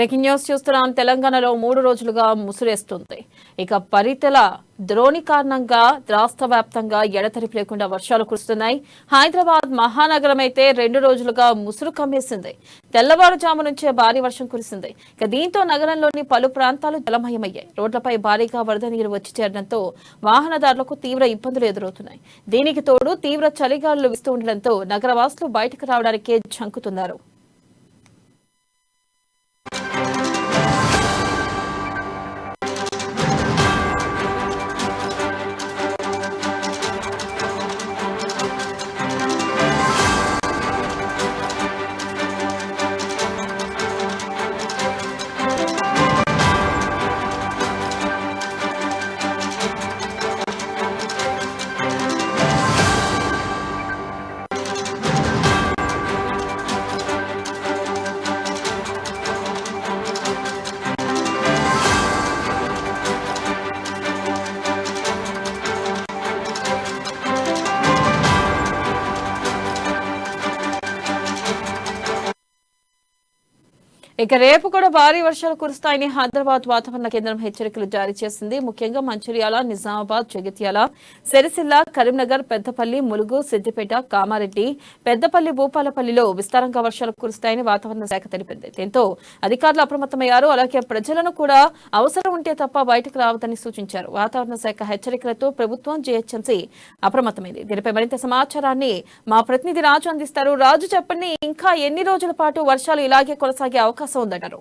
Breaking news చూస్తున్నాం. తెలంగాణలో 3 రోజులుగా ముసురేస్తుంది. ఇక పరితల ద్రోణి కారణంగా రాష్ట్ర వ్యాప్తంగా ఎడతెరిపి లేకుండా వర్షాలు కురుస్తున్నాయి. హైదరాబాద్ మహానగరం అయితే 2 రోజులుగా ముసురు కమ్మేసింది. తెల్లవారుజాము నుంచే భారీ వర్షం కురిసింది. ఇక దీంతో నగరంలోని పలు ప్రాంతాలు జలమయమయ్యాయి. రోడ్లపై భారీగా వరద నీరు వచ్చి చేరడంతో వాహనదారులకు తీవ్ర ఇబ్బందులు ఎదురవుతున్నాయి. దీనికి తోడు తీవ్ర చలిగాలులు వీస్తూ ఉండడంతో నగరవాసులు బయటకు రావడానికే జంకుతున్నారు. ఇక రేపు కూడా భారీ వర్షాలు కురుస్తాయని హైదరాబాద్ వాతావరణ కేంద్రం హెచ్చరికలు జారీ చేసింది. ముఖ్యంగా మంచిర్యాల, నిజామాబాద్, జగిత్యాల, సిరిసిల్ల, కరీంనగర్, పెద్దపల్లి, ములుగు, సిద్దిపేట, కామారెడ్డి, పెద్దపల్లి, భూపాలపల్లిలో విస్తారంగా వర్షాలు కురుస్తాయని వాతావరణ శాఖ తెలిపింది. దీంతో అధికారులు అప్రమత్తమయ్యారు. అలాగే ప్రజలను కూడా అవసరం ఉంటే తప్ప బయటకు రావద్దని సూచించారు. వాతావరణ శాఖ హెచ్చరికలతో ప్రభుత్వం జీహెచ్ఎంసీ అప్రమత్తమైంది. దీనిపై మరింత సమాచారాన్ని మా ప్రతినిధి రాజు అందిస్తారు. రాజు, చెప్పండి, ఇంకా ఎన్ని రోజుల పాటు వర్షాలు ఇలాగే కొనసాగే అవకాశం ఉందన్నారు?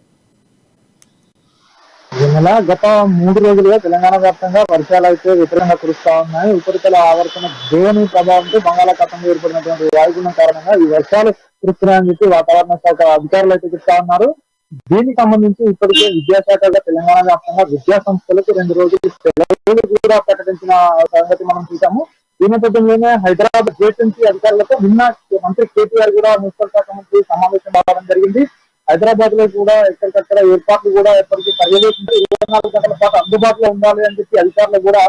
గత 3 రోజులుగా తెలంగాణ వ్యాప్తంగా వర్షాలు అయితే విపరీతంగా కురుస్తా ఉన్నాయి. ఉపరితల ఆవర్తన ద్రోణి ప్రభావంతో బంగాళాఖాతంలో ఏర్పడినటువంటి వాయుగుణం కారణంగా ఈ వర్షాలు కురుస్తున్నాయని చెప్పి వాతావరణ శాఖ అధికారులు అయితే చెప్తా ఉన్నారు. దీనికి సంబంధించి ఇప్పటికే విద్యాశాఖగా తెలంగాణ వ్యాప్తంగా విద్యా సంస్థలకు 2 రోజులు సెలవులు కూడా ప్రకటించిన సంగతి మనం చూసాము. ఈ నేపథ్యంలోనే హైదరాబాద్ జీహెచ్ఎంసీ అధికారులతో నిన్న మంత్రి కేటీఆర్ కూడా మున్సిపల్ శాఖ మంత్రి సమావేశం కావడం జరిగింది. హైదరాబాద్ లో కూడా ఎక్కడికక్కడ ఏర్పాట్లు కూడా ఎప్పటికీ పర్యవేక్షించి 24 గంటల పాటు అందుబాటులో ఉండాలి అని చెప్పి అధికారులు కూడా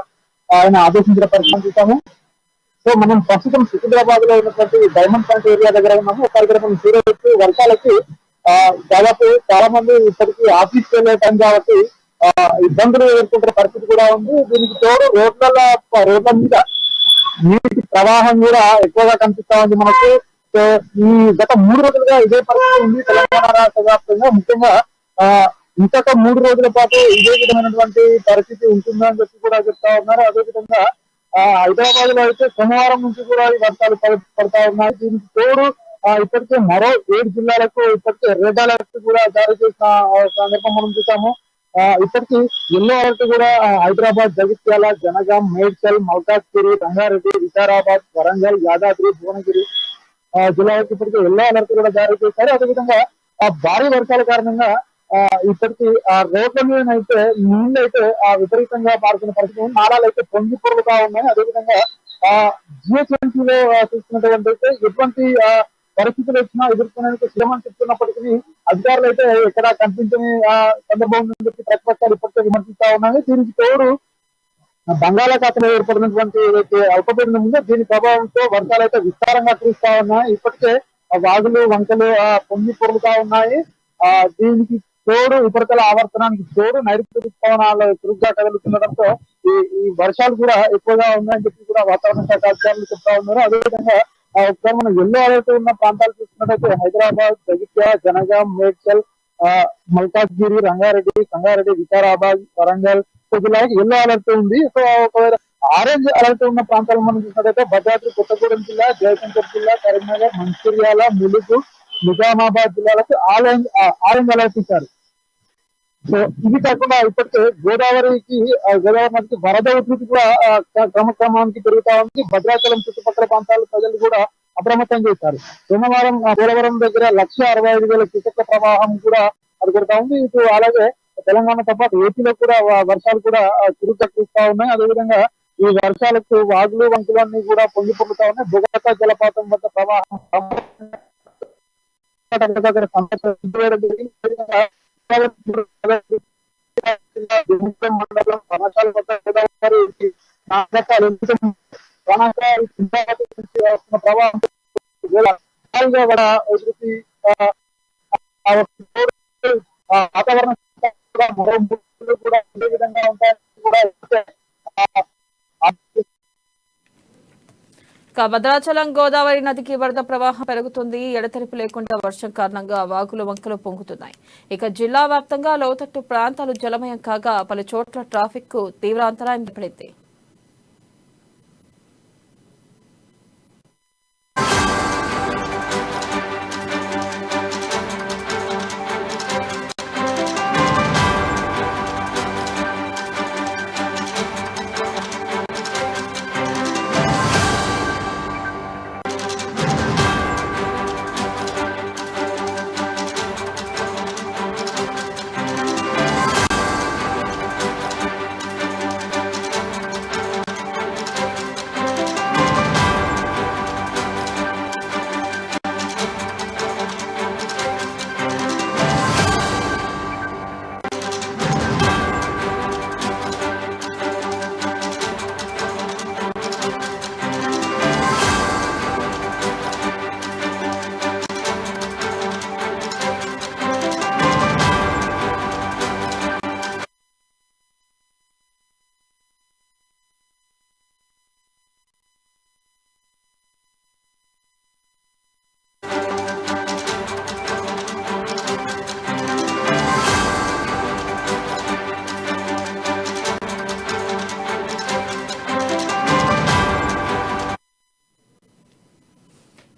ఆయన ఆదేశించిన పరిస్థితి చూసాము. సో మనం ప్రస్తుతం సికింద్రాబాద్ లో ఉన్నటువంటి డైమండ్ పాయింట్ ఏరియా దగ్గర ఉన్నాము. ఇక్కడ మనం చూడవచ్చు వర్షాలకి దాదాపు చాలా మంది ఇప్పటికీ ఆఫీస్కి వెళ్ళే టైం కాబట్టి ఇబ్బందులు ఎదుర్కొంటున్న పరిస్థితి కూడా ఉంది. దీనికి తోడు రోడ్ల మీద నీటి ప్రవాహం కూడా ఎక్కువగా కనిపిస్తా ఉంది మనకు. సో ఈ గత 3 రోజులుగా ఇదే పరిస్థితి ఉంది తెలంగాణ రాష్ట్ర వ్యాప్తంగా. ముఖ్యంగా ఇంకొక 3 రోజుల పాటు ఇదే విధమైనటువంటి పరిస్థితి ఉంటుందని చెప్పి కూడా చెప్తా ఉన్నారు. అదేవిధంగా హైదరాబాద్ లో అయితే సోమవారం నుంచి కూడా ఈ వర్షాలు పడతా ఉన్నాయి. దీనికి తోడు ఇప్పటికే మరో 7 జిల్లాలకు ఇప్పటికే రెడ్ అలర్ట్ కూడా జారీ చేసిన సందర్భం మనం చూసాము. ఇప్పటికీ ఎల్లో అలర్ట్ కూడా హైదరాబాద్, జగిత్యాల, జనగాం, మేడ్చల్, మల్కాజ్గిరి, రంగారెడ్డి, వికారాబాద్, వరంగల్, యాదాద్రి, భువనగిరి జిల్లాలకు ఇప్పటికీ ఎల్లో అలర్ట్ కూడా జారీ చేశారు. అదేవిధంగా భారీ వర్షాల కారణంగా ఇప్పటికీ రోడ్ల మీద అయితే నీళ్ళు అయితే విపరీతంగా పారుతున్న పరిస్థితి, నాళాలు అయితే పొంగి పొరులుగా ఉన్నాయి. అదేవిధంగా జిహెచ్ఎంసీలో చూస్తున్నటువంటి అయితే ఎటువంటి పరిస్థితులు వచ్చినా ఎదుర్కొనేందుకు సిద్ధమని చెప్తున్నప్పటికీ అధికారులు అయితే ఎక్కడ కనిపించని సందర్భం నుంచి చెప్పి ప్రతిపక్షాలు ఇప్పటికే విమర్శిస్తా ఉన్నాయి. దీనికి తోడు బంగాళాఖాతంలో ఏర్పడినటువంటి ఏదైతే అల్పపీడనం ఉందో దీని ప్రభావంతో వర్షాలు అయితే విస్తారంగా కురుస్తా ఉన్నాయి. ఇప్పటికే వాగులు, వంకలు పొంగి పొరులుగా ఉన్నాయి. దీనికి తోడు ఉపరితల ఆవర్తనానికి తోడు నైరుతి ఋతుపవనాలు చురుగ్గా కదులుతుండడంతో ఈ వర్షాలు కూడా ఎక్కువగా ఉన్నాయని చెప్పి కూడా వాతావరణ శాఖ అధికారులు చెప్తా ఉన్నారు. అదేవిధంగా ఒకసారి మనం ఎల్లో అలర్ట్ ఉన్న ప్రాంతాలు చూసుకున్నట్లయితే హైదరాబాద్, జగిత్యాల, జనగాం, మేడ్చల్, మల్కాజ్గిరి, రంగారెడ్డి, సంగారెడ్డి, వికారాబాద్, వరంగల్ జిల్లాకి ఎల్లో అలర్ట్ ఉంది. సో ఒకవేళ ఆరెంజ్ అలర్ట్ ఉన్న ప్రాంతాలు మనం చూసినట్లయితే భద్రాద్రి కొత్తగూడెం జిల్లా, జయశంకర్ జిల్లా, కరీంనగర్, మంచిర్యాల, ములుగు, నిజామాబాద్ జిల్లాలకు ఆరెంజ్ అలర్ట్ ఇచ్చారు. సో ఇది కాకుండా ఇప్పటికే గోదావరి నదికి వరద ఉధృతి కూడా క్రమక్రమానికి పెరుగుతా ఉంది. భద్రాచలం చుట్టుపక్కల ప్రాంతాల ప్రజలు కూడా అప్రమత్తం చేశారు. సోమవారం పోలవరం దగ్గర 1,65,000 క్యూసెక్ల ప్రవాహం కూడా అడుగుతా ఉంది. ఇటు అలాగే తెలంగాణతో పాటు ఏపీలో కూడా వర్షాలు కూడా చురుగ్గా కురుస్తా ఉన్నాయి. అదేవిధంగా ఈ వర్షాలకు వాగులు, వంకులన్నీ కూడా పొంగి పొందుతా ఉన్నాయి. బొగతా జలపాతం వద్ద ప్రవాహం మండలం వనకాల వద్ద ప్రవాహం వాతావరణ శాఖ కూడా మరో 3 రోజులు కూడా ఇదే విధంగా ఉంటాయని కూడా ఆ, ఇక భద్రాచలం గోదావరి నదికి వరద ప్రవాహం పెరుగుతుంది. ఎడతెరిపి లేకుండా వర్షం కారణంగా వాగులు వంకలు పొంగుతున్నాయి. ఇక జిల్లా వ్యాప్తంగా లోతట్టు ప్రాంతాలు జలమయం కాగా పలు చోట్ల ట్రాఫిక్ కు తీవ్ర అంతరాయం ఏర్పడింది.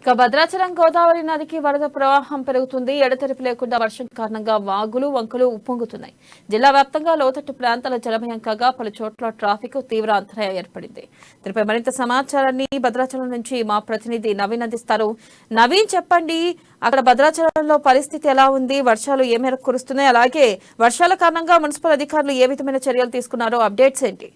ఇక భద్రాచలం గోదావరి నదికి వరద ప్రవాహం పెరుగుతుంది. ఎడతెరిపి లేకుండా వర్షం కారణంగా వాగులు వంకలు ఉప్పొంగుతున్నాయి. జిల్లా వ్యాప్తంగా లోతట్టు ప్రాంతాల జలమయం కాగా పలు చోట్ల ట్రాఫిక్ తీవ్ర అంతరాయం ఏర్పడింది. దీనిపై మరింత సమాచారాన్ని భద్రాచలం నుంచి మా ప్రతినిధి నవీన్ అందిస్తారు. నవీన్, చెప్పండి, అక్కడ భద్రాచలంలో పరిస్థితి ఎలా ఉంది? వర్షాలు ఏ మేరకు కురుస్తున్నాయి? అలాగే వర్షాల కారణంగా మున్సిపల్ అధికారులు ఏ విధమైన చర్యలు తీసుకున్నారో అప్డేట్స్ ఏంటి?